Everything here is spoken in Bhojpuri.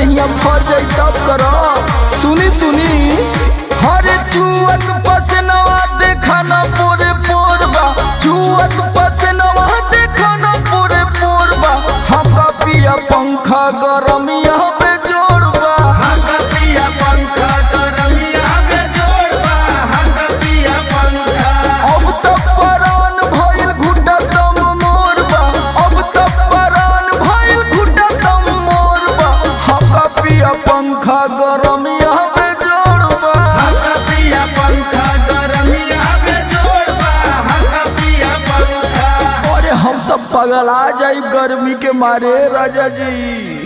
दहिया फर जाई तब करो। सुनी सुनी हरे चुअत पसनवा देखा न पोरे पोरबा, चुअत पसनवा देखा न पोरे पोरबा। हमका पिया पंखा गरमिया पे जोड़बा, हमका पिया पंखा गरमिया पे जोड़बा, हमका पिया पंखा। अब तक परान भइल घुटा दम मोरबा, अब तक परान भइल घुटा दम मोरबा। हमका पिया पंखा गरमिया पे जोड़बा, हमका पिया पंखा गरमिया पे जोड़बा, हमका पिया पंखा। अरे हम तो पगला जाई गर्मी के मारे राजा जी।